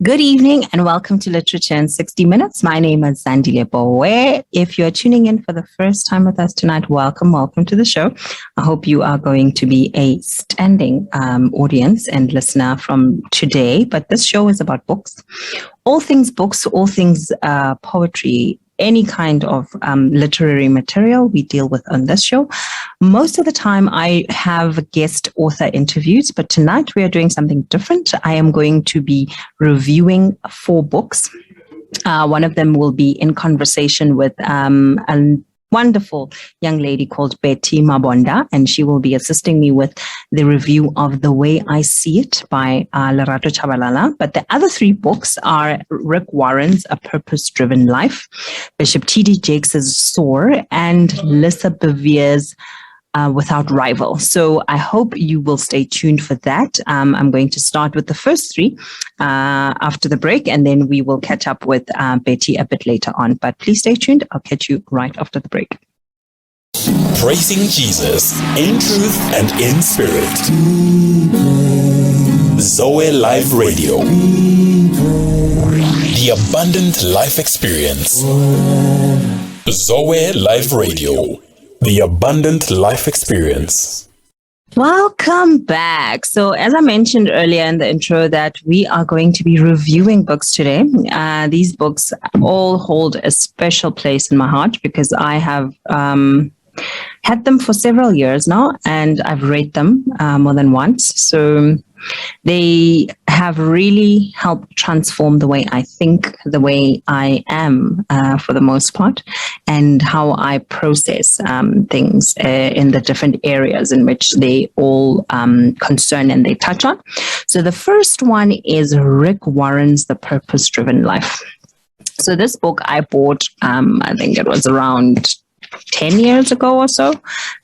Good evening and welcome to Literature in 60 Minutes. My name is Zandile Pooe. If you're tuning in for the first time with us tonight, welcome to the show. I hope you are going to be a standing audience and listener from today. But this show is about books, all things poetry, any kind of literary material we deal with on this show. Most of the time I have guest author interviews, but tonight we are doing something different. I am going to be reviewing 4 books. One of them will be in conversation with a wonderful young lady called Betty Mabonda, and she will be assisting me with the review of The Way I See It by Lerato Chabalala. But the other 3 books are Rick Warren's A Purpose-Driven Life, Bishop T.D. Jakes' Soar, and Lissa Bevere's Without Rival. So I hope you will stay tuned for that. I'm going to start with the first 3 after the break, and then we will catch up with Betty a bit later on. But please stay tuned. I'll catch you right after the break. Praising Jesus in truth and in spirit. Zoe Live Radio. The Abundant Life Experience. Zoe Live Radio. The Abundant Life Experience. Welcome back. So as I mentioned earlier in the intro that we are going to be reviewing books today. These books all hold a special place in my heart because I have had them for several years now and I've read them more than once. So they have really helped transform the way I think, the way I am for the most part, and how I process things in the different areas in which they all concern and they touch on. So the first one is Rick Warren's The Purpose-Driven Life. So this book I bought, I think it was around 10 years ago or so.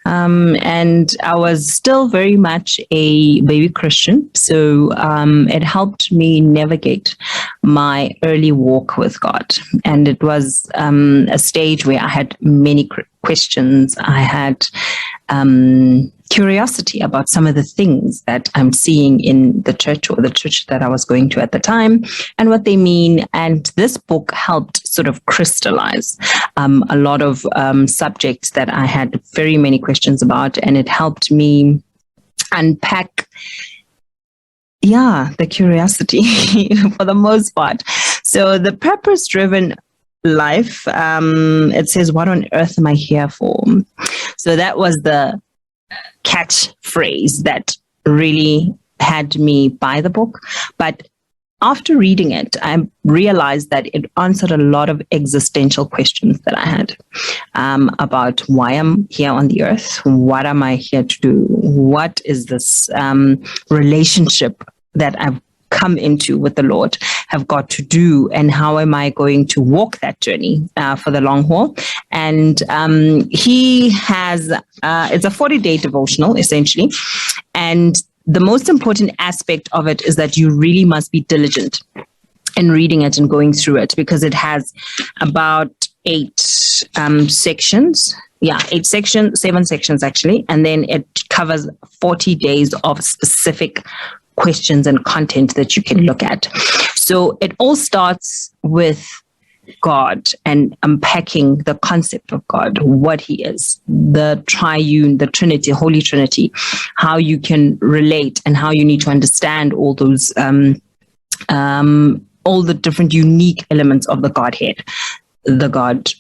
And I was still very much a baby Christian. So it helped me navigate my early walk with God. And it was a stage where I had many questions. I had curiosity about some of the things that I'm seeing in the church or the church that I was going to at the time and what they mean. And this book helped sort of crystallize a lot of subjects that I had very many questions about, and it helped me unpack the curiosity for the most part. So the purpose-driven life, it says, what on earth am I here for? So that was the catchphrase that really had me buy the book. But after reading it, I realized that it answered a lot of existential questions that I had about why I'm here on the earth. What am I here to do? What is this relationship that I've come into with the Lord have got to do, and how am I going to walk that journey for the long haul? And he has, it's a 40-day devotional essentially. And the most important aspect of it is that you really must be diligent in reading it and going through it, because it has about 8 sections. 7 sections actually. And then it covers 40 days of specific questions and content that you can look at. So it all starts with God and unpacking the concept of God, what he is, the triune, the Trinity, Holy Trinity, how you can relate and how you need to understand all those, all the different unique elements of the Godhead, the God,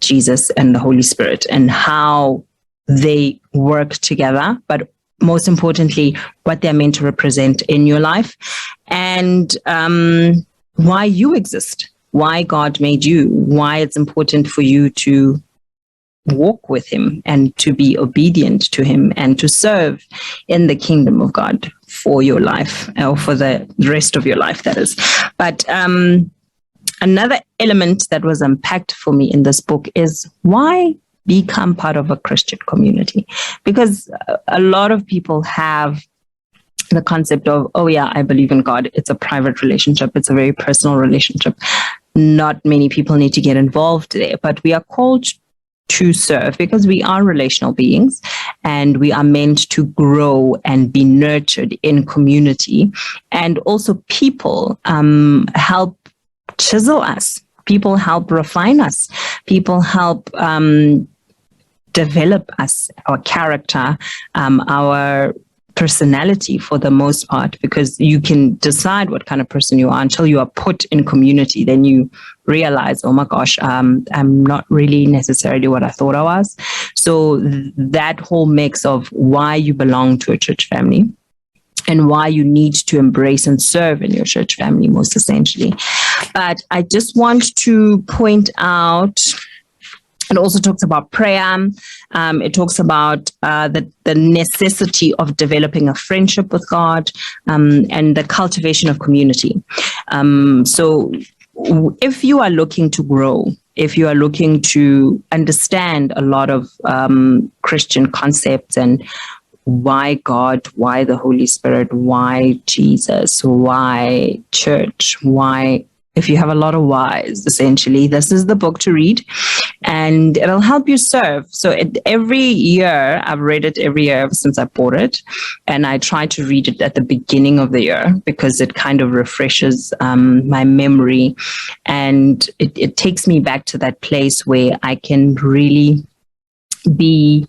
Jesus, and the Holy Spirit, and how they work together, but most importantly, what they're meant to represent in your life, and why you exist, why God made you, why it's important for you to walk with him and to be obedient to him and to serve in the kingdom of God for your life, or for the rest of your life, that is. But another element that was unpacked for me in this book is why become part of a Christian community, because a lot of people have the concept of, oh yeah, I believe in God. It's a private relationship. It's a very personal relationship. Not many people need to get involved there, but we are called to serve, because we are relational beings and we are meant to grow and be nurtured in community. And also people help chisel us. People help refine us. People help develop us, our character, our personality for the most part, because you can decide what kind of person you are until you are put in community. Then you realize, oh my gosh, I'm not really necessarily what I thought I was. So that whole mix of why you belong to a church family and why you need to embrace and serve in your church family, most essentially. But I just want to point out, it also talks about prayer. It talks about the necessity of developing a friendship with God, and the cultivation of community. So if you are looking to grow, if you are looking to understand a lot of Christian concepts and why God, why the Holy Spirit, why Jesus, why church, why, if you have a lot of whys, essentially, this is the book to read, and it'll help you serve. So every year, I've read it every year ever since I bought it, and I try to read it at the beginning of the year because it kind of refreshes my memory, and it takes me back to that place where I can really be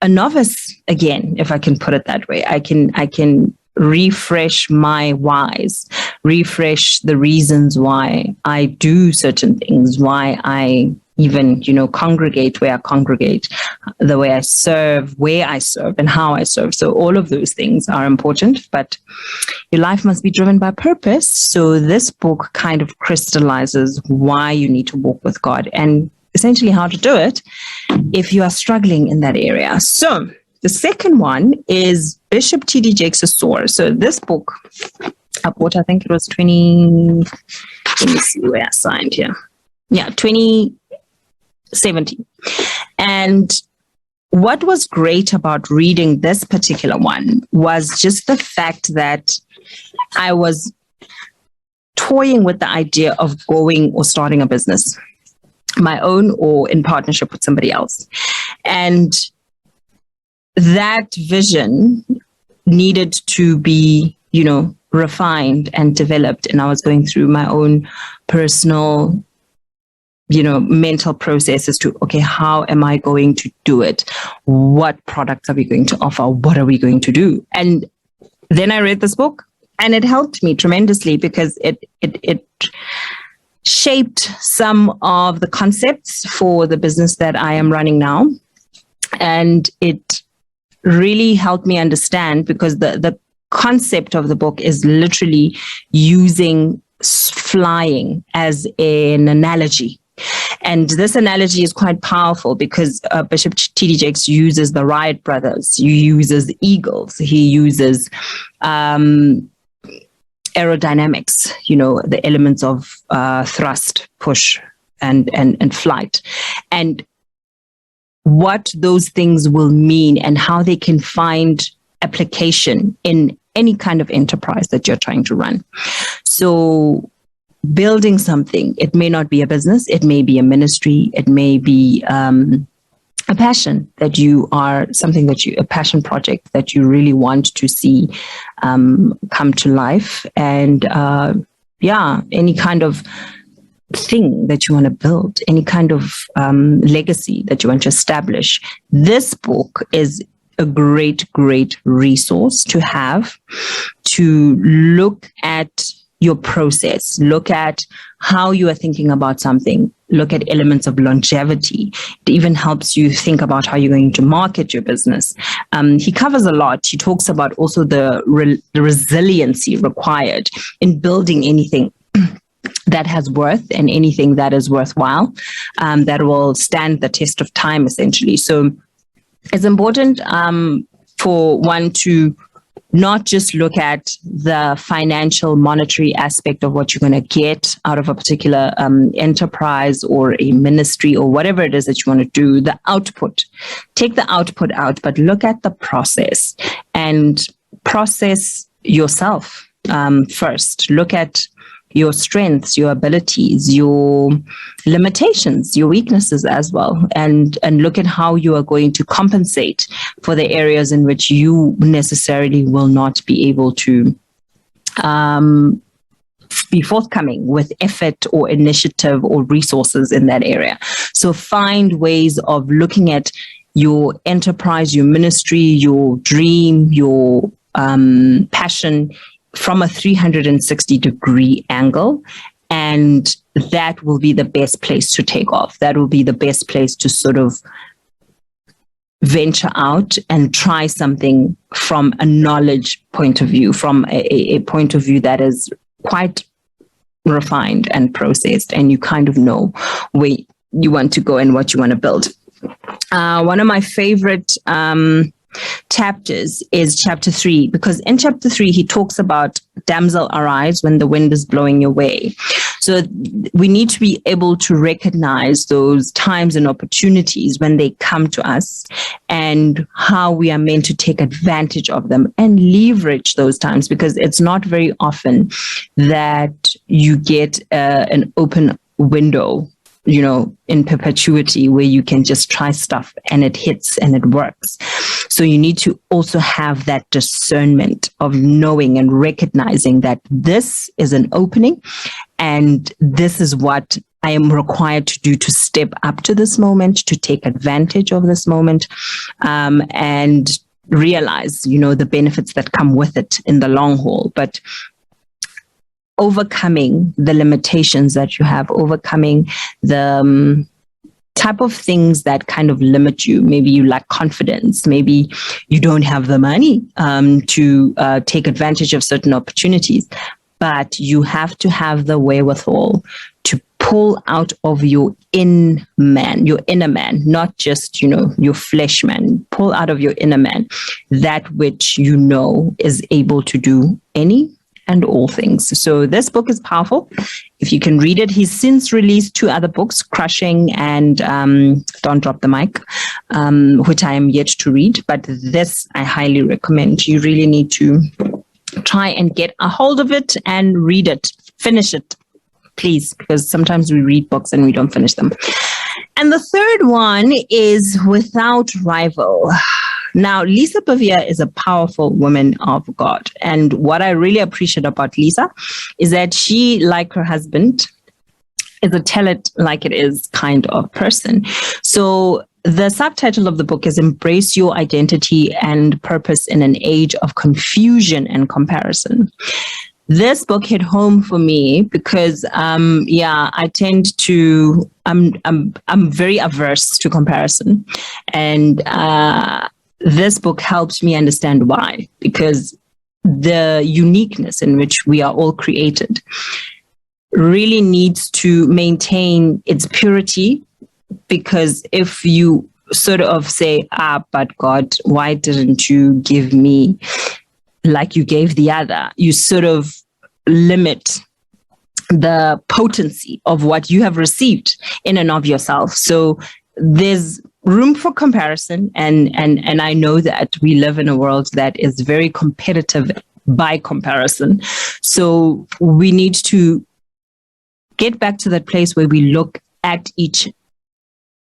a novice again, if I can put it that way. I can refresh my whys, refresh the reasons why I do certain things, why I even, congregate where I congregate, the way I serve, where I serve, and how I serve. So all of those things are important, but your life must be driven by purpose. So this book kind of crystallizes why you need to walk with God and essentially how to do it if you are struggling in that area. So the second one is Bishop T.D. Jakes' Soar. So this book I bought, I think it was let me see where I signed here. Yeah, 2017. And what was great about reading this particular one was just the fact that I was toying with the idea of going or starting a business, my own or in partnership with somebody else. And that vision needed to be, refined and developed. And I was going through my own personal, mental processes to, okay, how am I going to do it? What products are we going to offer? What are we going to do? And then I read this book, and it helped me tremendously because it shaped some of the concepts for the business that I am running now. And it really helped me understand, because the concept of the book is literally using flying as an analogy. And this analogy is quite powerful because Bishop T.D. Jakes uses the Wright brothers, he uses eagles, he uses aerodynamics, the elements of thrust, push, and flight. And what those things will mean and how they can find application in any kind of enterprise that you're trying to run. So building something, it may not be a business, it may be a ministry, it may be a passion that a passion project that you really want to see come to life. And any kind of thing that you want to build, any kind of legacy that you want to establish. This book is a great resource to have, to look at your process, look at how you are thinking about something, look at elements of longevity. It even helps you think about how you're going to market your business. He covers a lot. He talks about also the resiliency required in building anything that has worth and anything that is worthwhile, that will stand the test of time, essentially. So it's important for one to not just look at the financial, monetary aspect of what you're going to get out of a particular enterprise or a ministry or whatever it is that you want to do, the output. Take the output out, but look at the process and process yourself first. Look at your strengths, your abilities, your limitations, your weaknesses as well, and look at how you are going to compensate for the areas in which you necessarily will not be able to be forthcoming with effort or initiative or resources in that area. So find ways of looking at your enterprise, your ministry, your dream, your passion from a 360-degree angle. And that will be the best place to take off. That will be the best place to sort of venture out and try something from a knowledge point of view, from a point of view that is quite refined and processed, and you kind of know where you want to go and what you want to build. One of my favorite chapters is chapter 3, because in chapter 3, he talks about damsel arise when the wind is blowing your way. So we need to be able to recognize those times and opportunities when they come to us and how we are meant to take advantage of them and leverage those times, because it's not very often that you get an open window, you know, in perpetuity where you can just try stuff and it hits and it works. So you need to also have that discernment of knowing and recognizing that this is an opening and this is what I am required to do to step up to this moment, to take advantage of this moment, and realize, you know, the benefits that come with it in the long haul. But overcoming the limitations that you have, overcoming the type of things that kind of limit you. Maybe you lack confidence. Maybe you don't have the money to take advantage of certain opportunities, but you have to have the wherewithal to pull out of your inner man, not just, you know, your flesh man. Pull out of your inner man that which you know is able to do any and all things. So this book is powerful. If you can read it, he's since released 2 other books, Crushing and Don't Drop the Mic, which I am yet to read. But this I highly recommend. You really need to try and get a hold of it and read it. Finish it, please, because sometimes we read books and we don't finish them. And the third one is Without Rival. Now, Lisa Bevere is a powerful woman of God. And what I really appreciate about Lisa is that she, like her husband, is a tell it like it is kind of person. So the subtitle of the book is Embrace Your Identity and Purpose in an Age of Confusion and Comparison. This book hit home for me because, I tend to, I'm very averse to comparison. And, this book helps me understand why, because the uniqueness in which we are all created really needs to maintain its purity, because if you sort of say, but God, why didn't you give me like you gave the other? You sort of limit the potency of what you have received in and of yourself. So there's room for comparison, and I know that we live in a world that is very competitive by comparison. So we need to get back to that place where we look at each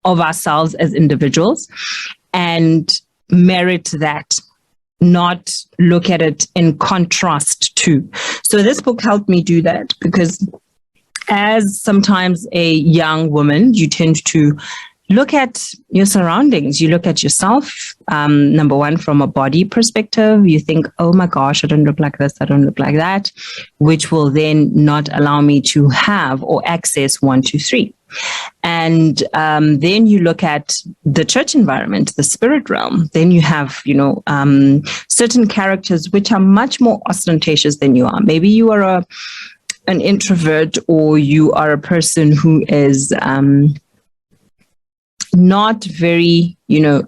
of ourselves as individuals and merit that, not look at it in contrast to. So this book helped me do that, because as sometimes a young woman, you tend to look at your surroundings. You look at yourself, number one, from a body perspective. You think, oh my gosh, I don't look like this, I don't look like that, which will then not allow me to have or access 1, 2, 3. And then you look at the church environment, the spirit realm. Then you have, certain characters which are much more ostentatious than you are. Maybe you are an introvert, or you are a person who is not very,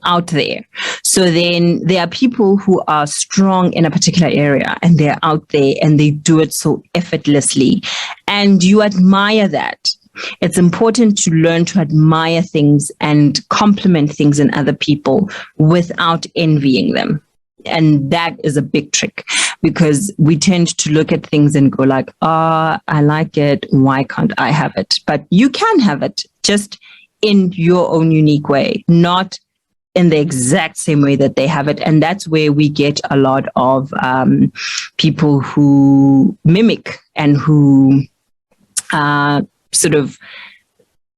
out there. So then there are people who are strong in a particular area and they're out there and they do it so effortlessly. And you admire that. It's important to learn to admire things and compliment things in other people without envying them. And that is a big trick. because we tend to look at things and go like, I like it. Why can't I have it? But you can have it, just in your own unique way, not in the exact same way that they have it. And that's where we get a lot of people who mimic and who sort of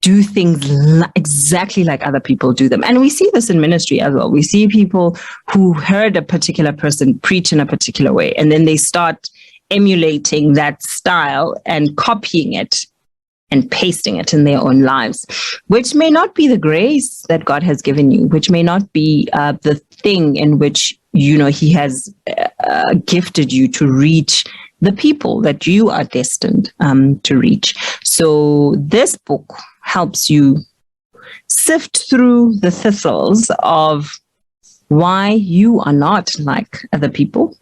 do things exactly like other people do them. And we see this in ministry as well. We see people who heard a particular person preach in a particular way, and then they start emulating that style and copying it and pasting it in their own lives, which may not be the grace that God has given you, which may not be the thing in which, he has gifted you to reach the people that you are destined to reach. So this book helps you sift through the thistles of why you are not like other people,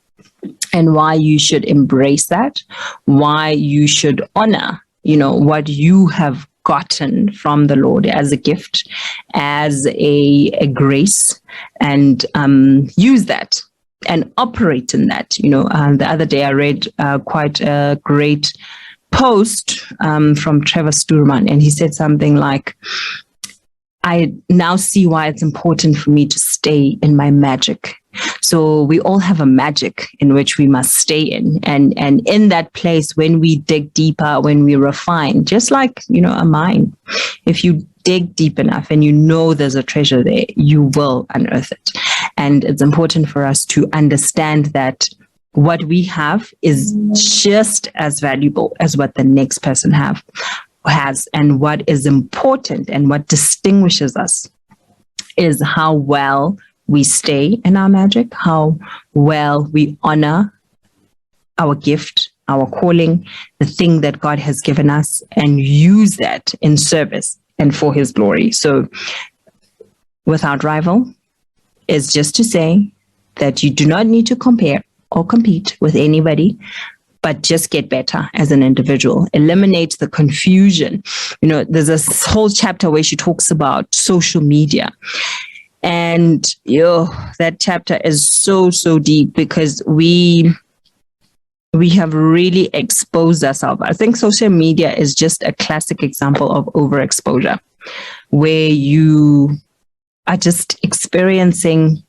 and why you should embrace that, why you should honor what you have gotten from the Lord as a gift, as a grace, and use that and operate in that. The other day I read quite a great post from Trevor Sturman, and he said something like, I now see why it's important for me to stay in my magic. So we all have a magic in which we must stay in. And in that place, when we dig deeper, when we refine, just like, a mine, if you dig deep enough and there's a treasure there, you will unearth it. And it's important for us to understand that what we have is just as valuable as what the next person has. And what is important and what distinguishes us is how well we stay in our magic, how well we honor our gift, our calling, the thing that God has given us, and use that in service and for his glory. So without rival is just to say that you do not need to compare or compete with anybody, but just get better as an individual. Eliminate the confusion. There's this whole chapter where she talks about social media. And that chapter is so, so deep, because we have really exposed ourselves. I think social media is just a classic example of overexposure, where you are just experiencing,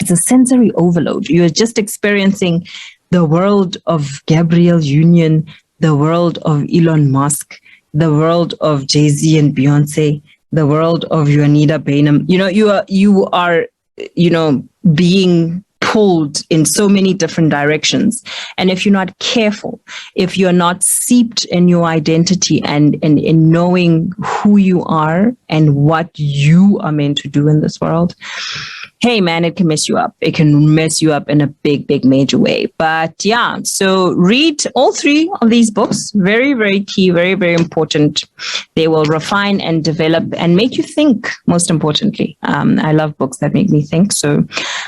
it's a sensory overload. You're just experiencing the world of Gabrielle Union, the world of Elon Musk, the world of Jay-Z and Beyonce, the world of Juanita Bainham. You are being pulled in so many different directions. And if you're not careful, if you're not seeped in your identity and in knowing who you are and what you are meant to do in this world, hey man, it can mess you up. It can mess you up in a big, big, major way. But yeah, so read all three of these books. Very, very key, very, very important. They will refine and develop and make you think, most importantly. I love books that make me think. So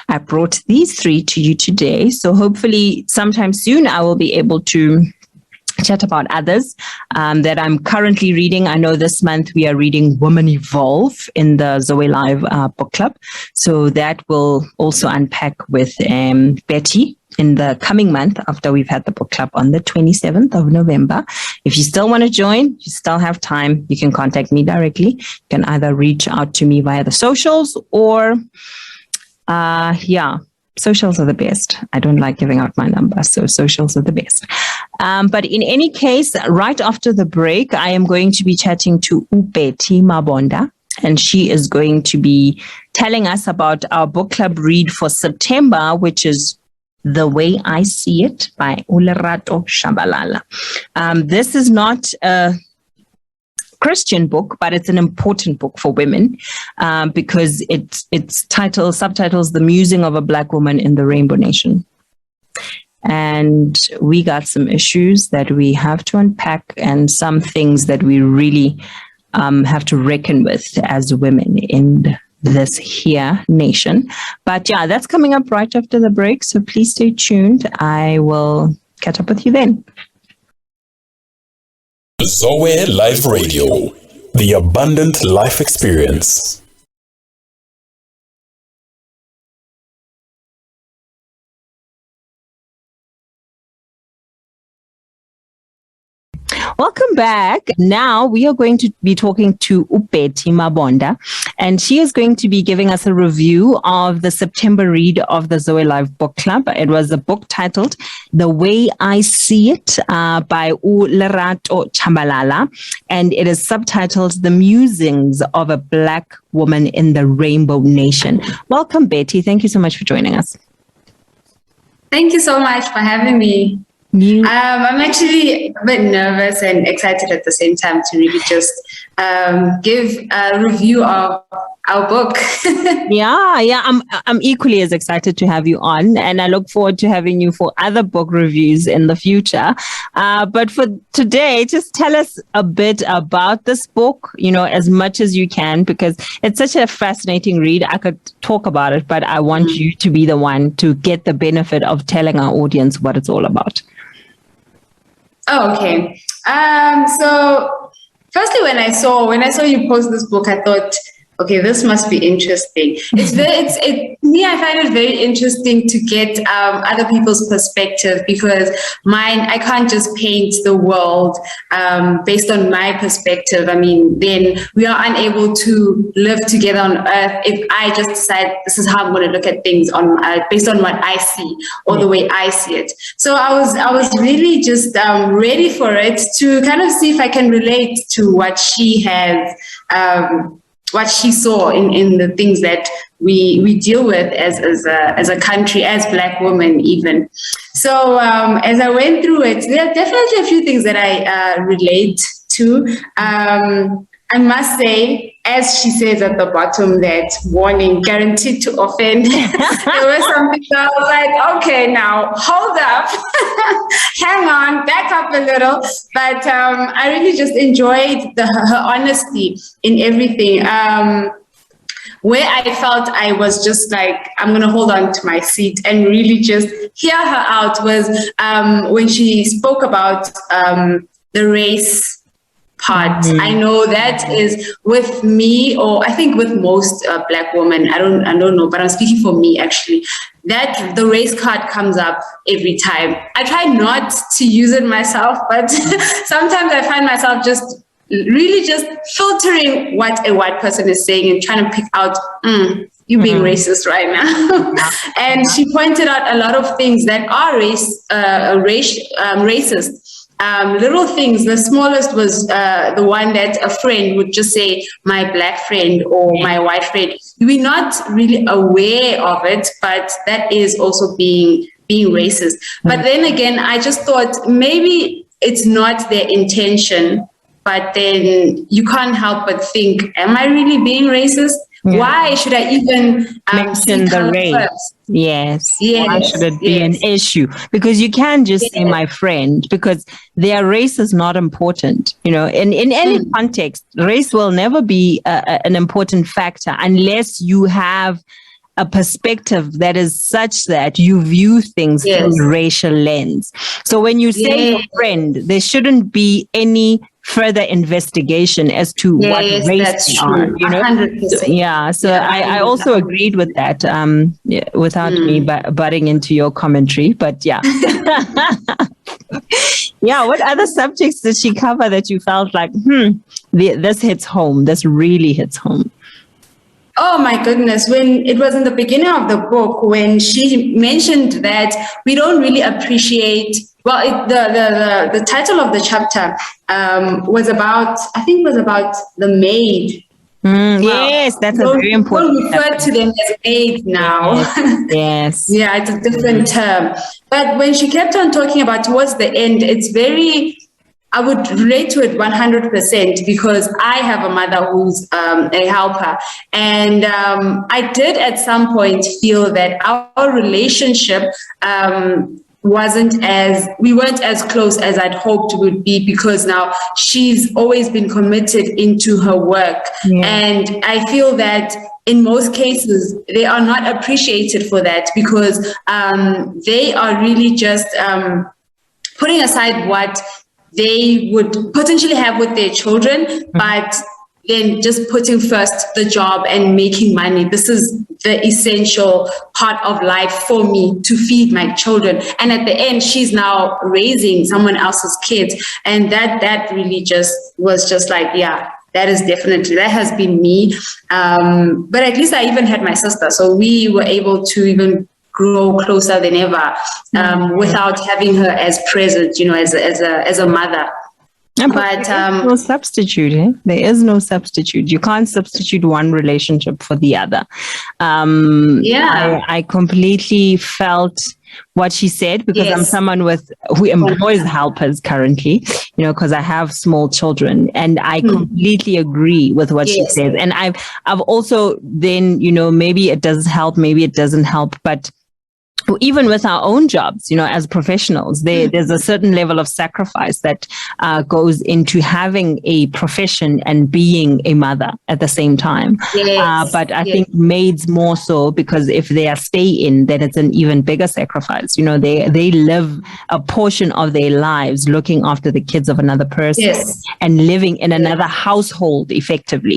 I brought these three to you today. So hopefully sometime soon I will be able to chat about others that I'm currently reading. I know this month we are reading Women Evolve in the Zoe Live book club. So that will also unpack with Betty in the coming month after we've had the book club on the 27th of November. If you still want to join, you still have time, you can contact me directly. You can either reach out to me via the socials or socials are the best. I don't like giving out my number, so socials are the best. But in any case, right after the break, I am going to be chatting to Upeti Mabonda, and she is going to be telling us about our book club read for September, which is The Way I See It by Ulerato Shabalala. This is not a Christian book, but it's an important book for women because its subtitles The Musing of a Black Woman in the Rainbow Nation. And we got some issues that we have to unpack and some things that we really have to reckon with as women in this here nation. But yeah, that's coming up right after the break. So please stay tuned. I will catch up with you then. Zoe Life Radio, the abundant life experience. Welcome back. Now we are going to be talking to Upeti Mabonda, and she is going to be giving us a review of the September read of the Zoe Live Book Club. It was a book titled The Way I See It by Lerato Chambalala, and it is subtitled The Musings of a Black Woman in the Rainbow Nation. Welcome, Betty. Thank you so much for joining us. Thank you so much for having me. I'm actually a bit nervous and excited at the same time to really just give a review of our book. I'm equally as excited to have you on, and I look forward to having you for other book reviews in the future. But for today, just tell us a bit about this book, as much as you can, because it's such a fascinating read. I could talk about it, but I want you to be the one to get the benefit of telling our audience what it's all about. Oh, okay. So firstly, when I saw you post this book, I thought, okay, this must be interesting. Me, I find it very interesting to get other people's perspective, because I can't just paint the world based on my perspective. I mean, then we are unable to live together on earth if I just decide this is how I'm going to look at things based on what I see or the way I see it. So I was really just ready for it to kind of see if I can relate to what she has. What she saw in the things that we deal with as a country, as Black women even. So as I went through it, there are definitely a few things that I relate to. I must say, as she says at the bottom, that warning, guaranteed to offend. There were some things I was like, okay, now hold up, hang on, back up a little. But I really just enjoyed her honesty in everything. Where I felt I was just like, I'm going to hold on to my seat and really just hear her out was when she spoke about the race part. I know that is with me, or I think with most Black women. I don't know, but I'm speaking for me actually. That the race card comes up every time. I try not to use it myself, but sometimes I find myself just really just filtering what a white person is saying and trying to pick out, you being racist right now. And she pointed out a lot of things that are racist. Little things. The smallest was the one that a friend would just say, my Black friend or my white friend. We're not really aware of it, but that is also being racist. But then again, I just thought maybe it's not their intention, but then you can't help but think, am I really being racist? Yeah. Why should I even mention the race? First? Yes. Why should it be an issue? Because you can just say my friend, because their race is not important. In any context, race will never be an important factor unless you have a perspective that is such that you view things through racial lens. So when you say your friend, there shouldn't be any further investigation as to what race they are. 100%. So I also agreed with that, without me butting into your commentary, but what other subjects did she cover that you felt like, this hits home, this really hits home? Oh my goodness, when it was in the beginning of the book, when she mentioned that we don't really appreciate, the title of the chapter was about the maid. Yes, that's a very important. Don't refer to them as maids now. Yes. Yeah, it's a different term. But when she kept on talking about towards the end, it's very, I would relate to it 100% because I have a mother who's a helper. And I did at some point feel that our relationship we weren't as close as I'd hoped would be, because now she's always been committed into her work. Yeah. And I feel that in most cases, they are not appreciated for that, because they are really just putting aside what they would potentially have with their children, but then just putting first the job and making money. This is the essential part of life for me, to feed my children. And at the end, she's now raising someone else's kids. And that really just was just like, yeah, that has been me. But at least I even had my sister. So we were able to even grow closer than ever, without having her as present, as a mother. But there's no substitute. There is no substitute. You can't substitute one relationship for the other. I completely felt what she said, because I'm someone who employs helpers currently, because I have small children, and I completely agree with what she says. And I've also then, maybe it does help, maybe it doesn't help, but even with our own jobs, as professionals, there's a certain level of sacrifice that goes into having a profession and being a mother at the same time. But I think maids more so, because if they are stay-in, then it's an even bigger sacrifice. They live a portion of their lives looking after the kids of another person and living in another household effectively,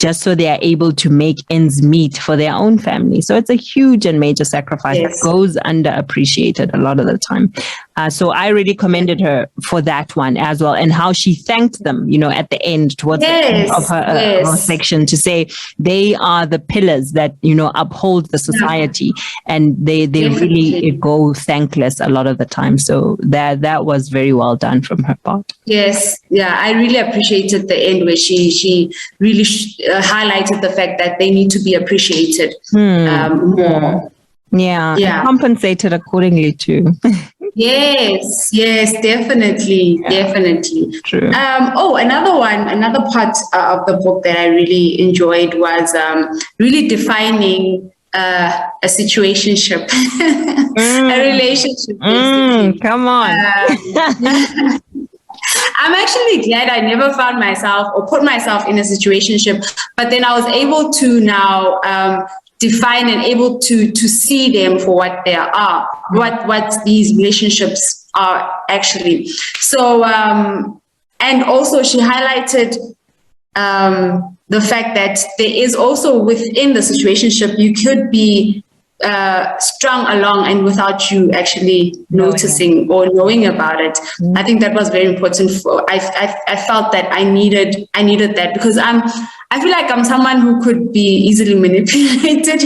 just so they are able to make ends meet for their own family. So it's a huge and major sacrifice that goes underappreciated a lot of the time. So I really commended her for that one as well, and how she thanked them, at the end, towards the end of her section, to say they are the pillars that, uphold the society, and they really go thankless a lot of the time. So that was very well done from her part. Yes. Yeah. I really appreciated the end where she really highlighted the fact that they need to be appreciated more. Yeah. Compensated accordingly too. Yes, definitely. True. Another part of the book that I really enjoyed was really defining a situationship, a relationship. Come on. I'm actually glad I never found myself or put myself in a situationship, but then I was able to now define and able to see them for what they are, what these relationships are actually. So, and also she highlighted the fact that there is also within the situationship, you could be strung along and without you actually noticing or knowing about it. I think that was very important. I felt that I needed that, because I feel like I'm someone who could be easily manipulated.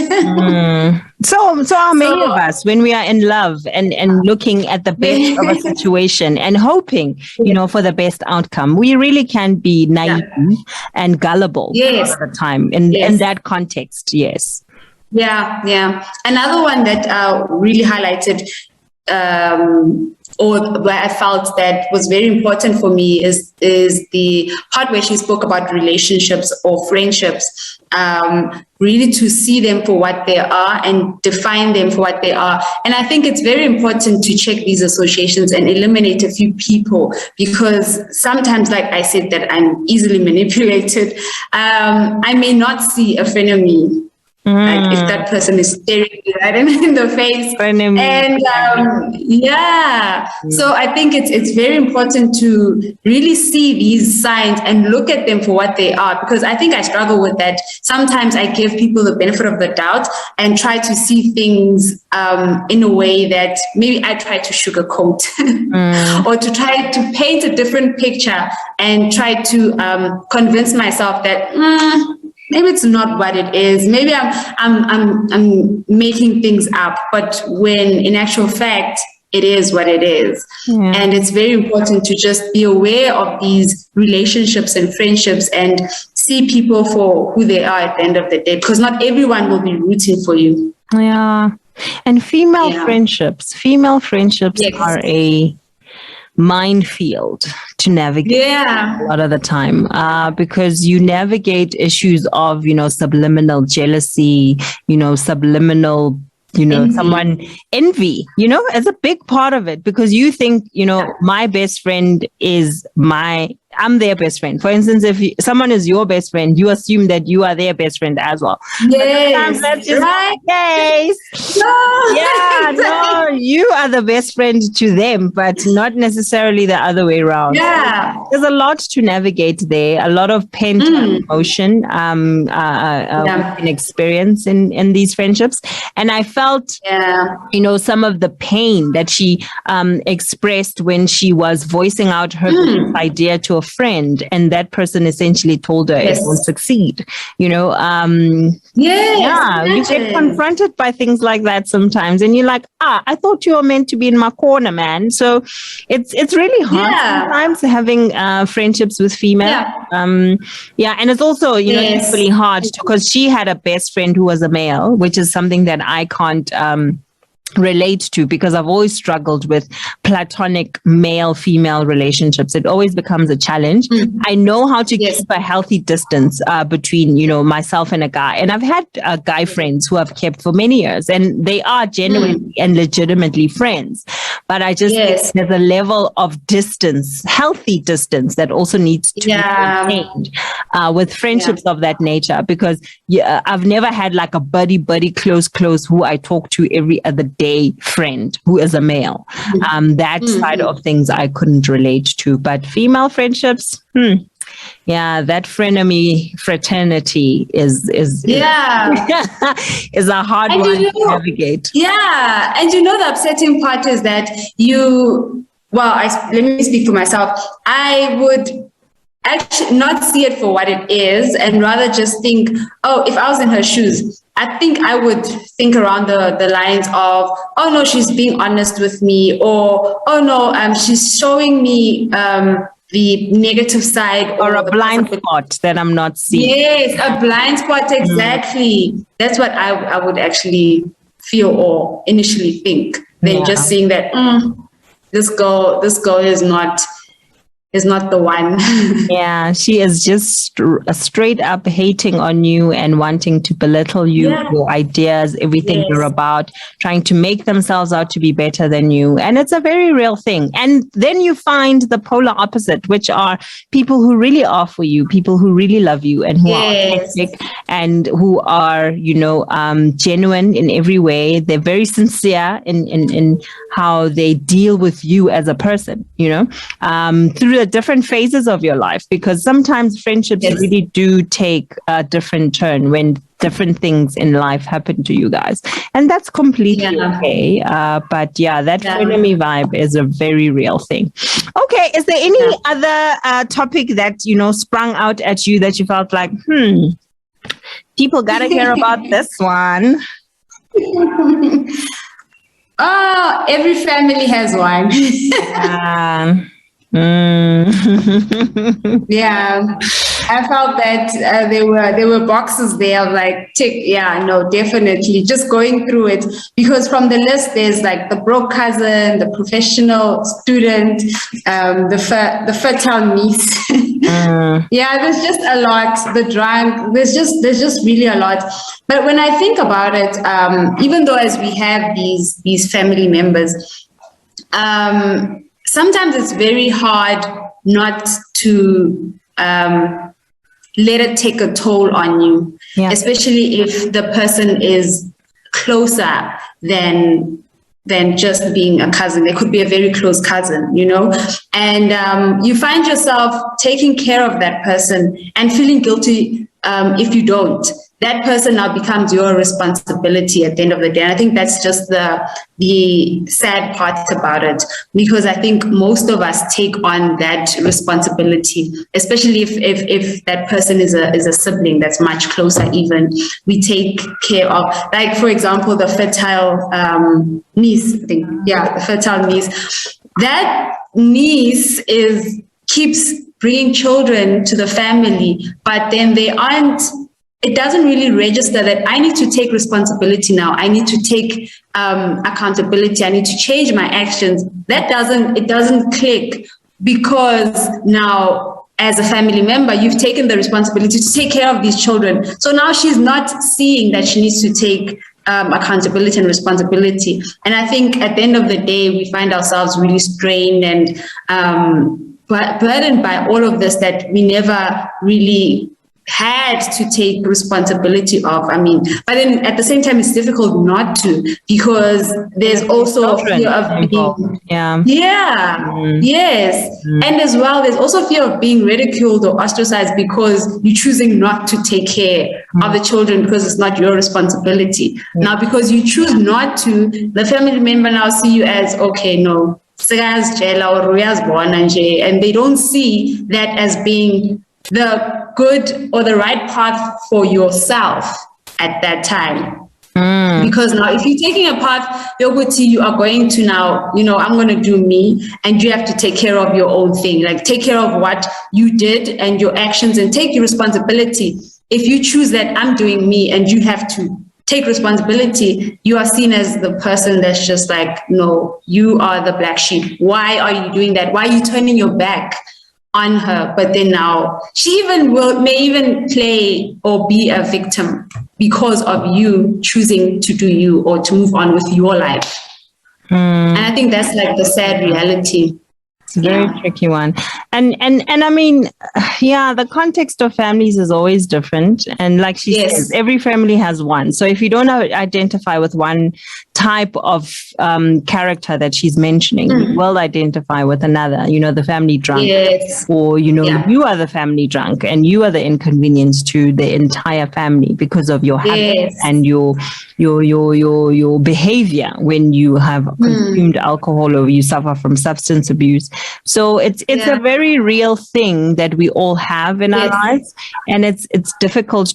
So are many of us, when we are in love and looking at the best of a situation and hoping, for the best outcome, we really can be naive and gullible all the time in that context. Yes. Yeah. Another one that really highlighted or where I felt that was very important for me is the part where she spoke about relationships or friendships, really to see them for what they are and define them for what they are. And I think it's very important to check these associations and eliminate a few people, because sometimes, like I said, that I'm easily manipulated. I may not see a frenemy. Like if that person is staring me right in the face, so I think it's very important to really see these signs and look at them for what they are, because I think I struggle with that. Sometimes I give people the benefit of the doubt and try to see things in a way that maybe I try to sugarcoat or to try to paint a different picture and try to convince myself that maybe it's not what it is. Maybe I'm making things up, but when in actual fact it is what it is. And it's very important to just be aware of these relationships and friendships and see people for who they are at the end of the day, because not everyone will be rooting for you. And female friendships are a minefield to navigate a lot of the time, because you navigate issues of subliminal jealousy, subliminal someone envy, as a big part of it, because you think, my best friend is my I'm their best friend. For instance, if someone is your best friend, you assume that you are their best friend as well. Yes, That's just right. Yes. No. Yeah, no, you are the best friend to them, but not necessarily the other way around. Yeah. So there's a lot to navigate there, a lot of pent emotion we can experience in these friendships. And I felt, some of the pain that she expressed when she was voicing out her idea to a friend, and that person essentially told her it won't succeed. You get confronted by things like that sometimes, and you're like, I thought you were meant to be in my corner, man. So it's really hard sometimes having friendships with females. And it's also equally hard because she had a best friend who was a male, which is something that I can't relate to, because I've always struggled with platonic male-female relationships. It always becomes a challenge. I know how to keep a healthy distance between, myself and a guy. And I've had guy friends who I've kept for many years, and they are genuinely and legitimately friends. But I just think there's a level of distance, healthy distance, that also needs to be maintained with friendships of that nature, because I've never had like a buddy, close who I talk to every other day friend who is a male. That side of things I couldn't relate to. But female friendships, that fraternity is is a hard one to navigate. Yeah, and the upsetting part is that let me speak for myself. I would actually not see it for what it is, and rather just think, if I was in her shoes, I think I would think around the lines of, oh no, she's being honest with me, or oh no, she's showing me the negative side, or a blind spot that I'm not seeing. Yes, a blind spot, exactly. That's what I would actually feel or initially think. Then just seeing that this girl is not the one. Yeah, she is just straight up hating on you and wanting to belittle you, your ideas, everything you're about, trying to make themselves out to be better than you. And it's a very real thing. And then you find the polar opposite, which are people who really are for you, people who really love you, and who are authentic, and who are, genuine in every way. They're very sincere in how they deal with you as a person, through the different phases of your life, because sometimes friendships really do take a different turn when different things in life happen to you guys, and that's completely okay. But that frenemy vibe is a very real thing. Okay, is there any other topic that sprung out at you that you felt like, people gotta hear about this one? Every family has one. I felt that there were boxes there of like tick, definitely, just going through it, because from the list there's like the broke cousin, the professional student, the fertile niece. There's just a lot. The drunk, there's just really a lot. But when I think about it, even though as we have these family members, sometimes it's very hard not to let it take a toll on you, especially if the person is closer than just being a cousin. They could be a very close cousin, and you find yourself taking care of that person and feeling guilty if you don't. That person now becomes your responsibility at the end of the day. And I think that's just the sad part about it, because I think most of us take on that responsibility, especially if that person is a sibling that's much closer. Even we take care of, like, for example, the fertile niece. I think, the fertile niece. That niece keeps bringing children to the family, but then they aren't. It doesn't really register that I need to take responsibility now. I need to take accountability. I need to change my actions. It doesn't click, because now as a family member, you've taken the responsibility to take care of these children. So now she's not seeing that she needs to take accountability and responsibility. And I think at the end of the day, we find ourselves really strained and burdened by all of this that we never really had to take responsibility of. I mean, but then at the same time, it's difficult not to, because there's also a fear of being, yes. And as well, there's also fear of being ridiculed or ostracized because you're choosing not to take care of the children because it's not your responsibility. Now, because you choose not to, the family member now see you as, okay, no, and they don't see that as being the good or the right path for yourself at that time. Because now if you're taking a path, you are going to now, I'm going to do me, and you have to take care of your own thing, like take care of what you did and your actions and take your responsibility. If you choose that I'm doing me and you have to take responsibility, you are seen as the person that's just like, no, you are the black sheep. Why are you doing that? Why are you turning your back on her? But then now she may even play or be a victim because of you choosing to do you or to move on with your life. And I think that's like the sad reality. It's a very tricky one. And I mean, the context of families is always different. And like she says, every family has one. So if you don't identify with one type of character that she's mentioning, you will identify with another, the family drunk, or, you are the family drunk and you are the inconvenience to the entire family because of your habits and your behavior when you have consumed alcohol or you suffer from substance abuse. So it's a very real thing that we all have in our lives, and it's difficult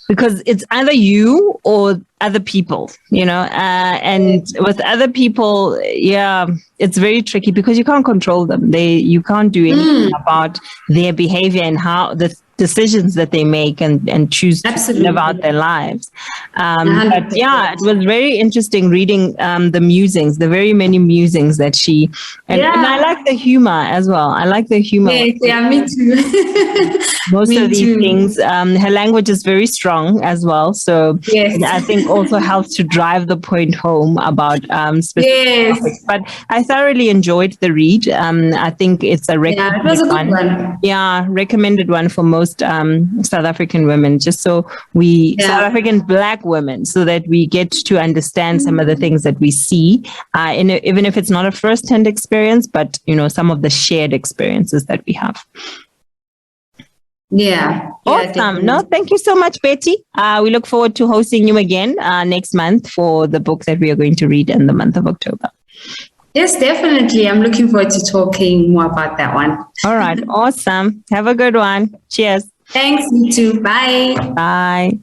because it's either you or other people, and with other people, it's very tricky because you can't control them. You can't do anything about their behavior and how the decisions that they make and choose to live out their lives. But it was very interesting reading the musings, the very many musings that she, and I like the humor as well. I like the humor. Me too. Most of these things, her language is very strong as well. So I think also helps to drive the point home about specific topics. But I thoroughly enjoyed the read. I think it's a recommended it was a good one. Yeah, recommended one for most South African women, just so South African Black women, so that we get to understand some of the things that we see, even if it's not a first-hand experience, but some of the shared experiences that we have. Awesome. No, thank you so much, Betty. We look forward to hosting you again next month for the book that we are going to read in the month of October. Yes, definitely. I'm looking forward to talking more about that one. All right. Awesome. Have a good one. Cheers. Thanks. You too. Bye. Bye.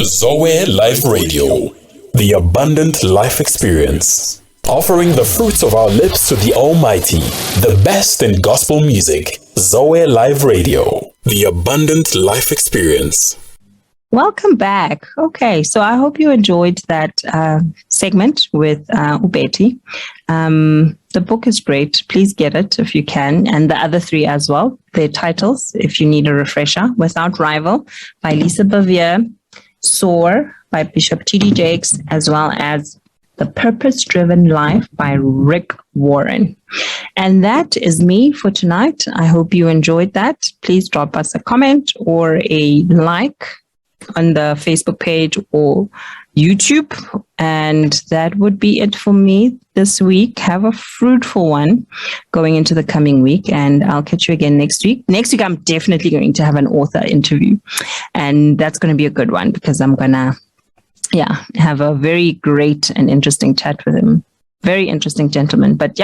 Zoe Life Radio, the abundant life experience. Offering the fruits of our lips to the Almighty, the best in gospel music. Zoe Live Radio, the abundant life experience. Welcome back. Okay, so I hope you enjoyed that segment with Ubeti. The book is great. Please get it if you can, and the other three as well. Their titles, if you need a refresher: Without Rival by Lisa Bevere, Soar by Bishop T.D. Jakes, as well as The Purpose-Driven Life by Rick Warren. And that is me for tonight. I hope you enjoyed that. Please drop us a comment or a like on the Facebook page or YouTube. And that would be it for me this week. Have a fruitful one going into the coming week. And I'll catch you again next week. Next week, I'm definitely going to have an author interview. And that's going to be a good one because I'm going to have a very great and interesting chat with him. Very interesting gentleman. But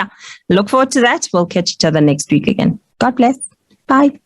look forward to that. We'll catch each other next week again. God bless. Bye.